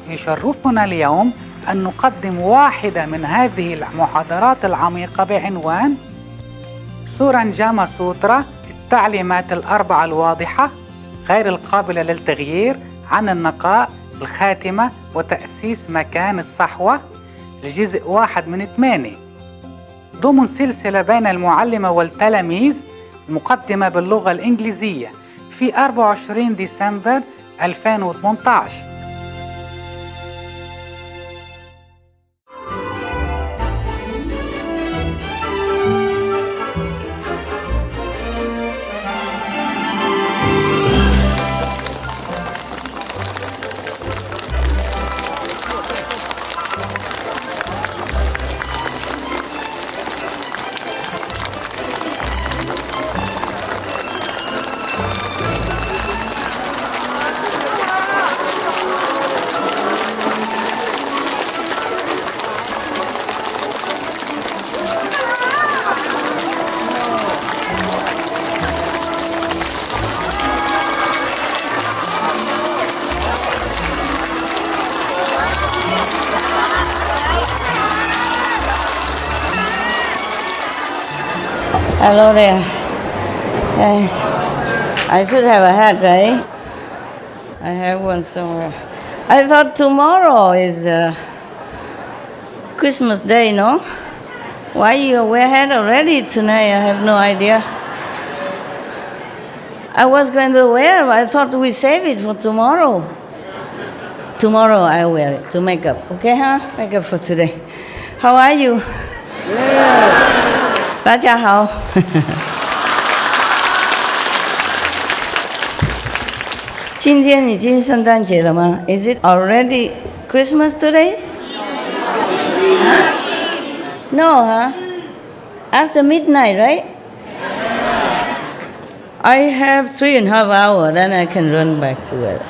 يشرفنا اليوم أن نقدم واحدة من هذه المحاضرات العميقة بعنوان سورانجاما سوترا، التعليمات الأربعة الواضحة غير القابلة للتغيير عن النقاء، الخاتمة، وتأسيس مكان الصحوة، الجزء 1 من 8 ضمن سلسلة بين المعلمة والتلاميذ، مقدمة باللغة الإنجليزية في 24 ديسمبر 2018. Hello there. I should have a hat, right? I have one somewhere. I thought tomorrow is Christmas Day, no? Why you wear hat already tonight? I have no idea. I was going to wear, but I thought we save it for tomorrow. Tomorrow I wear it to make up. Okay, huh? Make up for today. How are you? Yeah. 大家好。今天已经圣诞节了吗？ Is it already Christmas today? No, huh? After midnight, right? I have 3.5 hours, then I can run back to it.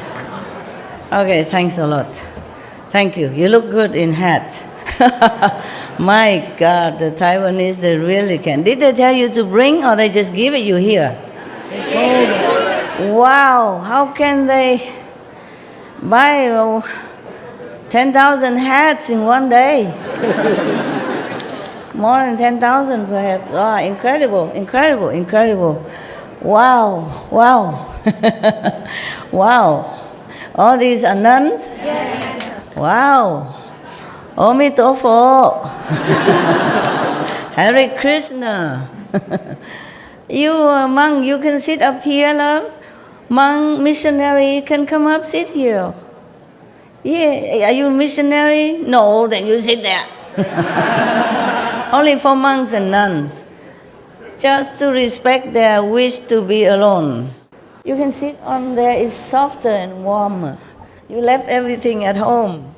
Okay, thanks a lot. Thank you. You look good in hat. My God, the Taiwanese, they really can. Did they tell you to bring, or they just give it you here? Wow, how can they buy 10,000 hats in one day? More than 10,000 perhaps. Oh, incredible, incredible, incredible. Wow, wow. Wow. All these are nuns? Yes. Wow. Omitofo. Hare Krishna. You are monk, you can sit up here, love. Monk, missionary, you can come up, sit here. Yeah, are you missionary? No, then you sit there. Only for monks and nuns. Just to respect their wish to be alone. You can sit on there, it's softer and warmer. You left everything at home.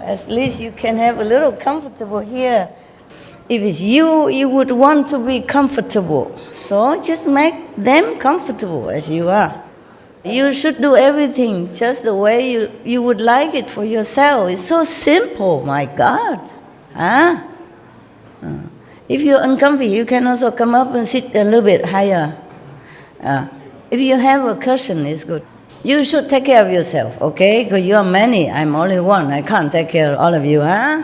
At least you can have a little comfortable here. If it's you, you would want to be comfortable. So just make them comfortable as you are. You should do everything just the way you would like it for yourself. It's so simple, my God. Huh? If you're uncomfy, you can also come up and sit a little bit higher. If you have a cushion, it's good. You should take care of yourself, okay? Because you are many, I'm only one. I can't take care of all of you, huh?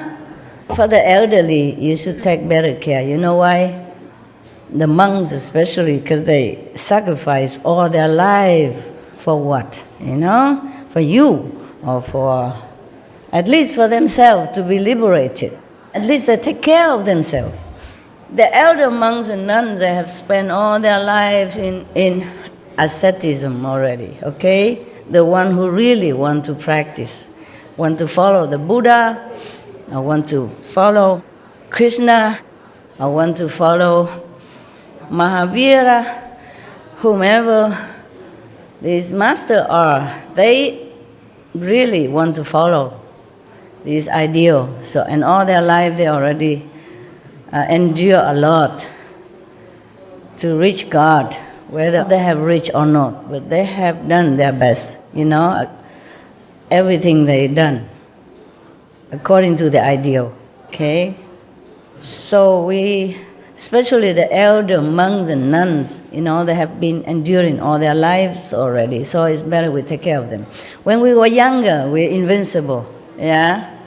For the elderly, you should take better care. You know why? The monks especially, because they sacrifice all their life for what? You know? For you, or for, at least for themselves, to be liberated. At least they take care of themselves. The elder monks and nuns, they have spent all their lives in asceticism already, okay? The one who really want to practice, want to follow the Buddha, or want to follow Krishna, or want to follow Mahavira, whomever these masters are, they really want to follow this ideal. So in all their life, they already endure a lot to reach God, whether they have reached or not, but they have done their best, you know, everything they've done according to the ideal, okay? So we, especially the elder monks and nuns, you know, they have been enduring all their lives already, so it's better we take care of them. When we were younger, we're invincible, Yeah?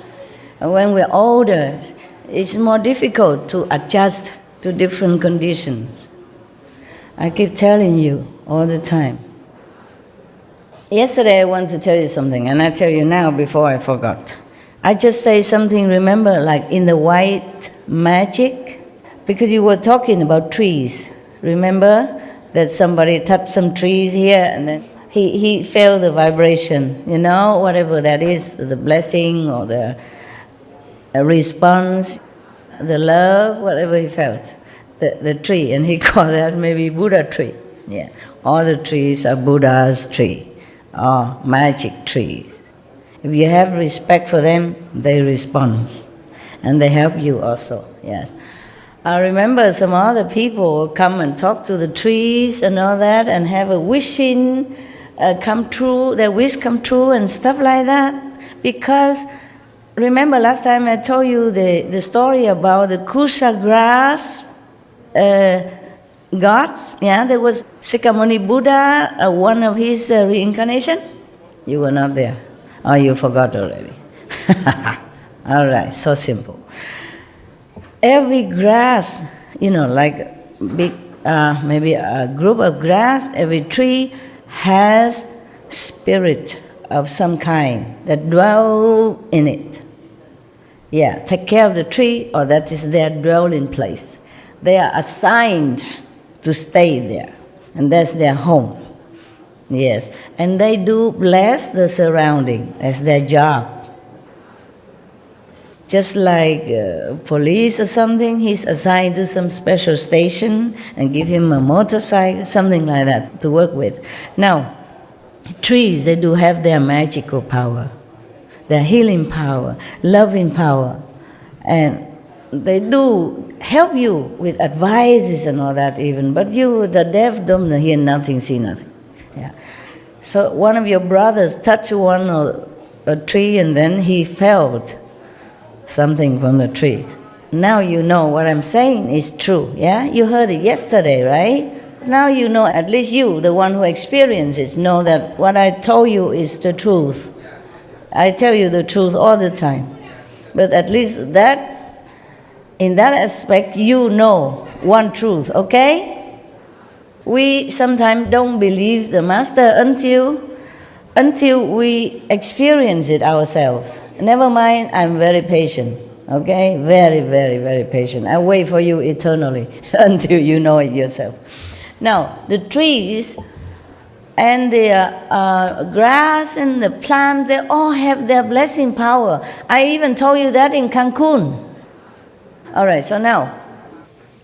And when we're older, it's more difficult to adjust to different conditions. I keep telling you all the time. Yesterday I want to tell you something, and I tell you now before I forgot. I just say something, remember, like in the white magic? Because you were talking about trees. Remember that somebody touched some trees here, and then he felt the vibration, whatever that is, the blessing or the response, the love, whatever he felt, the tree, and he called that maybe Buddha tree. Yeah, all the trees are Buddha's tree, or magic trees. If you have respect for them, they respond, and they help you also, yes. I remember some other people come and talk to the trees and all that, and have a wishing come true, their wish come true and stuff like that. Because remember last time I told you the story about the Kusha grass gods? Yeah, there was Shakyamuni Buddha, one of his reincarnation. You were not there. Oh, you forgot already. All right, so simple. Every grass, like big, maybe a group of grass, every tree has spirit of some kind that dwell in it. Yeah, take care of the tree, or that is their dwelling place. They are assigned to stay there, and that's their home. Yes, and they do bless the surrounding as their job. Just like police or something, he's assigned to some special station and give him a motorcycle, something like that, to work with. Now, trees, they do have their magical power, their healing power, loving power, and they do help you with advices and all that even, but you, the deaf, don't hear nothing, see nothing. Yeah. So one of your brothers touched a tree, and then he felt something from the tree. Now you know what I'm saying is true, yeah? You heard it yesterday, right? Now you know, at least you, the one who experiences, know that what I told you is the truth. I tell you the truth all the time. But at least that, in that aspect, you know one truth, okay? We sometimes don't believe the Master until we experience it ourselves. Never mind, I'm very patient, okay? Very, very, very patient. I wait for you eternally until you know it yourself. Now, the trees and the grass and the plants, they all have their blessing power. I even told you that in Cancun. All right, so now,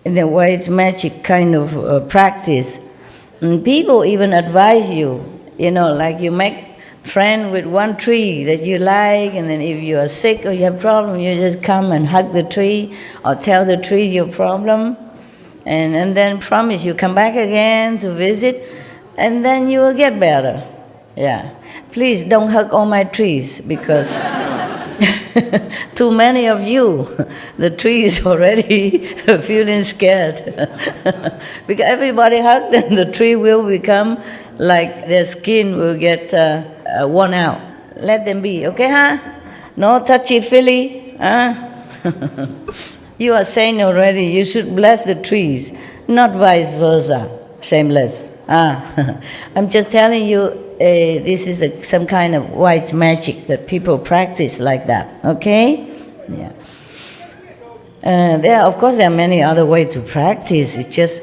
in the white magic kind of practice, people even advise you, like you make friend with one tree that you like, and then if you are sick or you have problem, you just come and hug the tree or tell the tree your problem, and then promise you come back again to visit, and then you will get better. Yeah. Please don't hug all my trees, because too many of you, the tree is already feeling scared. Because everybody hugs, then the tree will become like their skin will get worn out. Let them be, okay, huh? No touchy-feely, huh? You are saying already you should bless the trees, not vice versa, shameless. I'm just telling you, this is some kind of white magic that people practice like that, okay? Yeah. Of course, there are many other ways to practice. It's just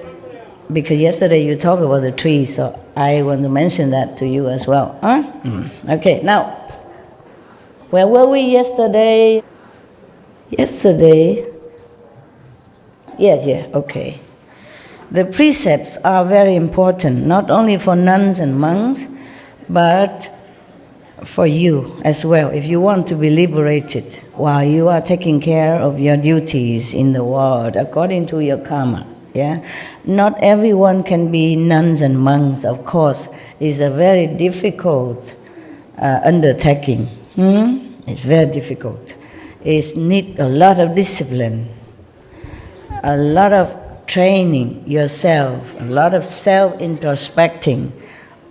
because yesterday you talked about the trees, so I want to mention that to you as well. Huh? Okay, now, where were we yesterday? Yeah, okay. The precepts are very important, not only for nuns and monks, but for you as well, if you want to be liberated while you are taking care of your duties in the world according to your karma. Yeah? Not everyone can be nuns and monks, of course. It's a very difficult undertaking. It's very difficult. It needs a lot of discipline, a lot of training yourself, a lot of self-introspecting,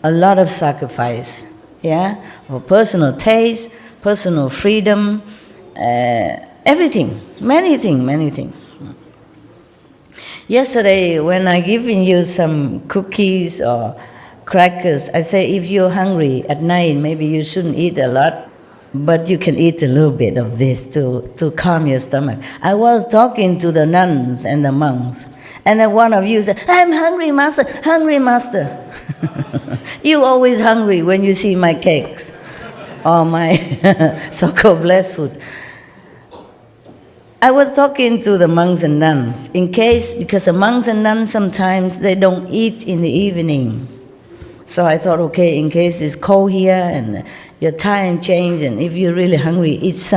a lot of sacrifice, yeah, for personal taste, personal freedom, everything, many things. Yesterday, when I given you some cookies or crackers, I say if you're hungry at night, maybe you shouldn't eat a lot, but you can eat a little bit of this to calm your stomach. I was talking to the nuns and the monks, and then one of you said, I'm hungry, master, hungry, master. You always hungry when you see my cakes or my so-called blessed food. I was talking to the monks and nuns, because the monks and nuns sometimes they don't eat in the evening. So I thought, okay, in case it's cold here and your time change, and if you're really hungry, eat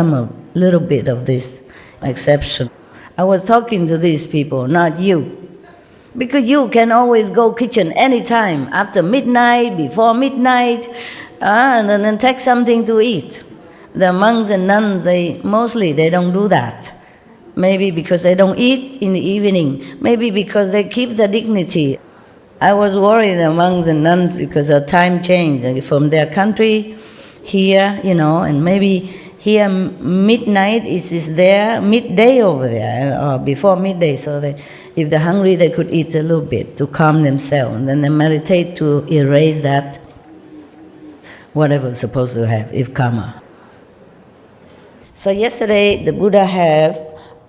little bit of this exception. I was talking to these people, not you. Because you can always go kitchen anytime, after midnight, before midnight, and then take something to eat. The monks and nuns, they don't do that. Maybe because they don't eat in the evening. Maybe because they keep the dignity. I was worried, the monks and nuns, because of time change from their country here, and maybe here midnight is there, midday over there, or before midday. So if they're hungry, they could eat a little bit to calm themselves. And then they meditate to erase that, whatever it's supposed to have, if karma. So yesterday, the Buddha have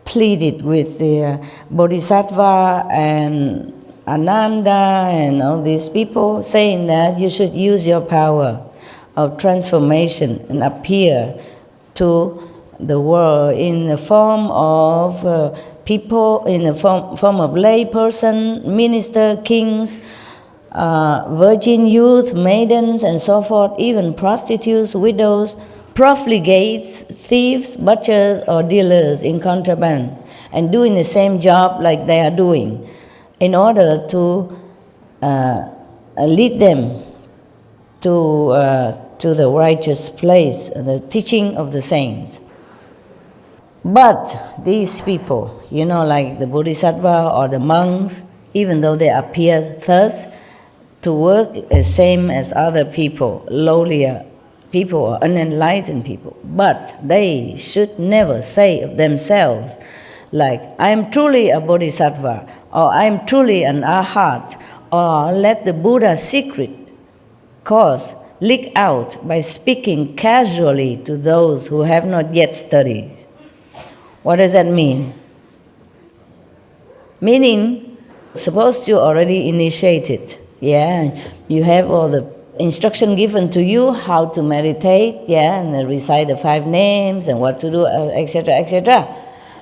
pleaded with the Bodhisattva and Ananda and all these people, saying that you should use your power of transformation and appear to the world in the form of people, in the form of lay person, minister, kings, virgin youth, maidens, and so forth, even prostitutes, widows, profligates, thieves, butchers, or dealers in contraband, and doing the same job like they are doing, in order to lead them to the righteous place, the teaching of the saints. But these people, like the Bodhisattva or the monks, even though they appear thus to work the same as other people, lowlier people or unenlightened people, but they should never say of themselves, like, I'm truly a Bodhisattva, or I'm truly an Arhat, or let the Buddha's secret cause leak out by speaking casually to those who have not yet studied. What does that mean? Meaning, suppose you already initiated, you have all the instruction given to you how to meditate, and then recite the 5 names and what to do, etc., etc.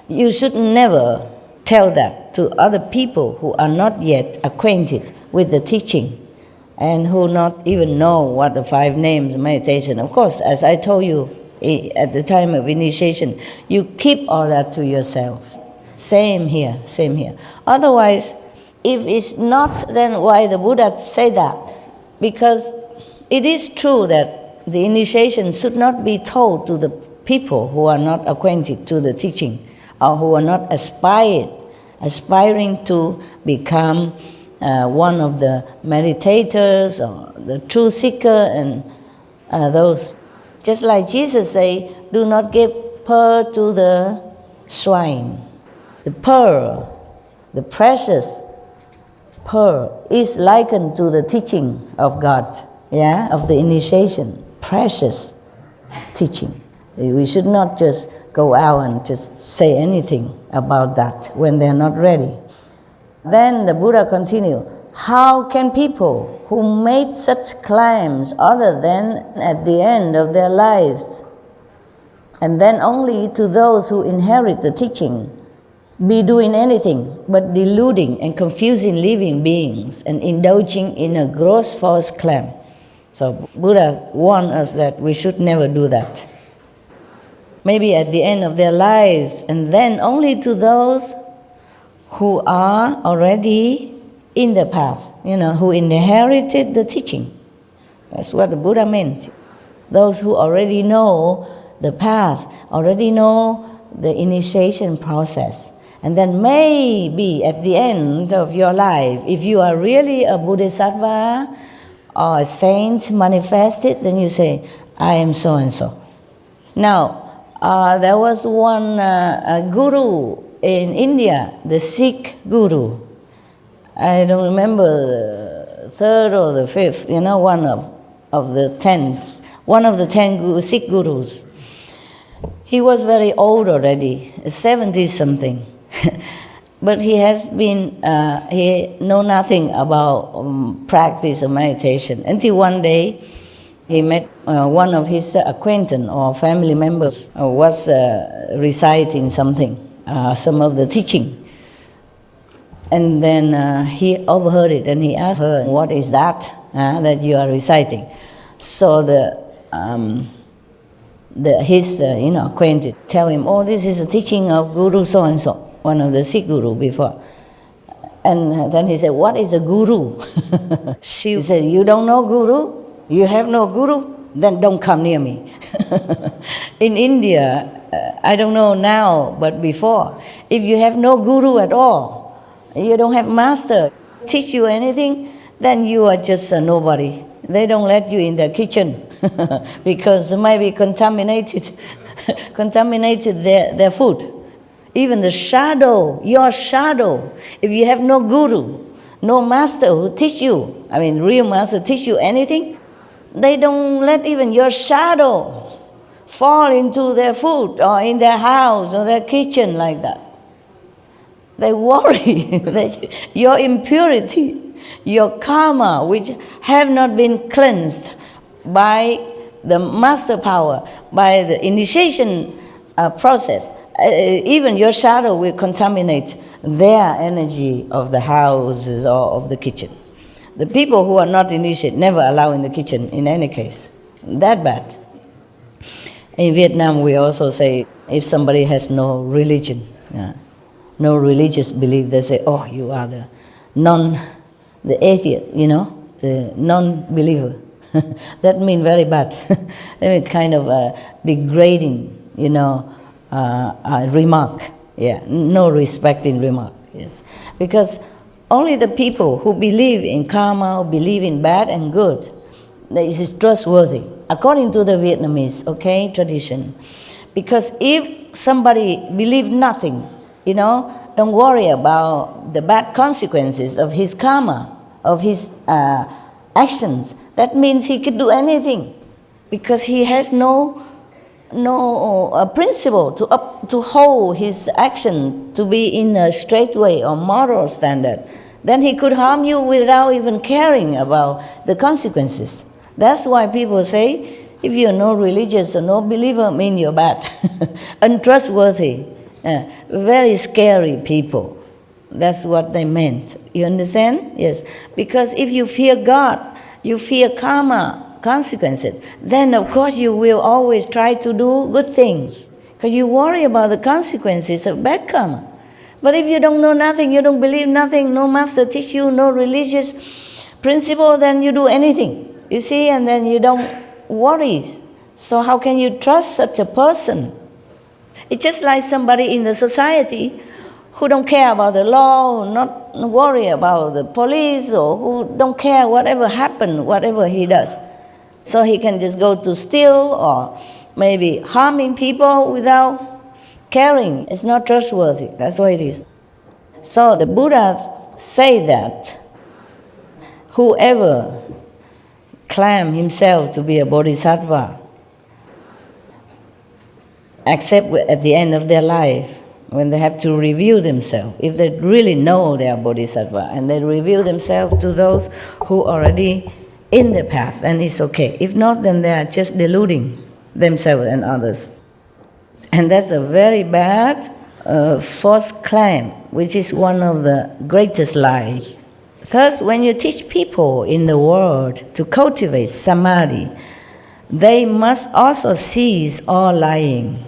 You should never tell that to other people who are not yet acquainted with the teaching and who not even know what the 5 names meditation. Of course, as I told you at the time of initiation, you keep all that to yourself. Same here. Otherwise, if it's not, then why the Buddha say that? Because it is true that the initiation should not be told to the people who are not acquainted to the teaching, or who are not aspiring to become one of the meditators or the truth seeker, and those. Just like Jesus say, do not give pearl to the swine. The pearl, the precious pearl, is likened to the teaching of God, of the initiation, precious teaching. We should not just go out and just say anything about that when they're not ready. Then the Buddha continued, how can people who made such claims other than at the end of their lives, and then only to those who inherit the teaching, be doing anything but deluding and confusing living beings and indulging in a gross false claim? So Buddha warned us that we should never do that. Maybe at the end of their lives, and then only to those who are already in the path, who inherited the teaching. That's what the Buddha meant. Those who already know the path, already know the initiation process. And then maybe at the end of your life, if you are really a Bodhisattva or a saint manifested, then you say, I am so and so. Now, there was one guru in India, the Sikh guru. I don't remember the third or the fifth, one of the 10, one of the 10 Sikh gurus. He was very old already, 70-something. But he has been, he know nothing about practice of meditation. Until one day, he met one of his acquaintance or family members was reciting something, some of the teaching. And then he overheard it and he asked her, "What is that that you are reciting?" So his acquaintance tell him, "Oh, this is a teaching of Guru so-and-so, one of the Sikh guru before." And then he said, "What is a guru?" She said, "You don't know guru? You have no guru? Then don't come near me." In India, I don't know now, but before, if you have no guru at all, you don't have master teach you anything, then you are just a nobody. They don't let you in the kitchen because it might be contaminated their food. Even the shadow, your shadow, if you have no guru, no master who teach you, real master teach you anything, they don't let even your shadow fall into their food or in their house or their kitchen like that. They worry that your impurity, your karma, which have not been cleansed by the master power, by the initiation process, even your shadow will contaminate their energy of the houses or of the kitchen. The people who are not initiated never allow in the kitchen in any case. That bad. In Vietnam, we also say if somebody has no religion, no religious belief, they say, "Oh, you are the atheist, the non-believer." That means very bad. Kind of a degrading, remark. Yeah, no respecting remark. Yes, because only the people who believe in karma, who believe in bad and good, this is trustworthy, according to the Vietnamese, tradition. Because if somebody believes nothing, don't worry about the bad consequences of his karma, of his actions, that means he could do anything, because he has no principle to hold his action to be in a straight way or moral standard. Then he could harm you without even caring about the consequences. That's why people say, if you're no religious or no believer, mean you're bad, untrustworthy, very scary people. That's what they meant. You understand? Yes. Because if you fear God, you fear karma, consequences, then of course you will always try to do good things, because you worry about the consequences of bad karma. But if you don't know nothing, you don't believe nothing, no master teach you, no religious principle, then you do anything, you see, and then you don't worry. So how can you trust such a person? It's just like somebody in the society who don't care about the law, who not worry about the police, or who don't care whatever happened, whatever he does. So he can just go to steal or maybe harming people without caring. It's not trustworthy. That's what it is. So the Buddha say that whoever claim himself to be a bodhisattva, except at the end of their life, when they have to review themselves, if they really know they are bodhisattva, and they reveal themselves to those who already in the path, then it's okay. If not, then they are just deluding themselves and others. And that's a very bad false claim, which is one of the greatest lies. Thus, when you teach people in the world to cultivate samadhi, they must also cease all lying.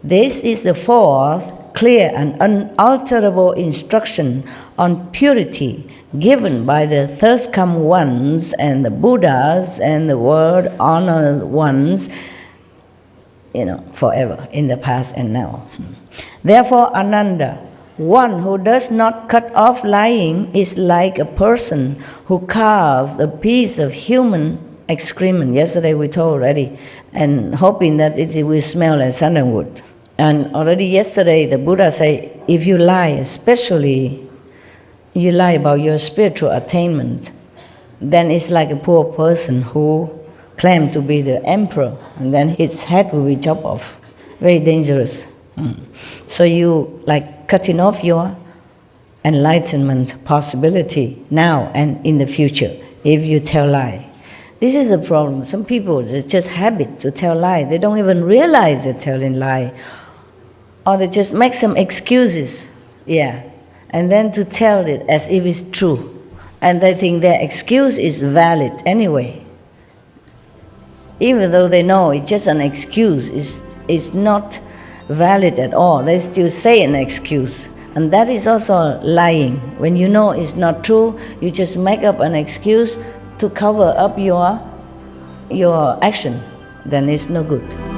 This is the fourth clear and unalterable instruction on purity given by the thirst come ones and the Buddhas and the world honored ones, forever, in the past and now. Therefore, Ananda, one who does not cut off lying is like a person who carves a piece of human excrement. Yesterday we told already, and hoping that it will smell like sandalwood. And already yesterday, the Buddha said, if you lie, especially you lie about your spiritual attainment, then it's like a poor person who claimed to be the emperor, and then his head will be chopped off. Very dangerous. So you like cutting off your enlightenment possibility now and in the future if you tell lie. This is a problem. Some people, it's just habit to tell lie. They don't even realize they're telling lie. Or they just make some excuses, and then to tell it as if it's true. And they think their excuse is valid anyway. Even though they know it's just an excuse, it's not valid at all. They still say an excuse. And that is also lying. When you know it's not true, you just make up an excuse to cover up your action. Then it's no good.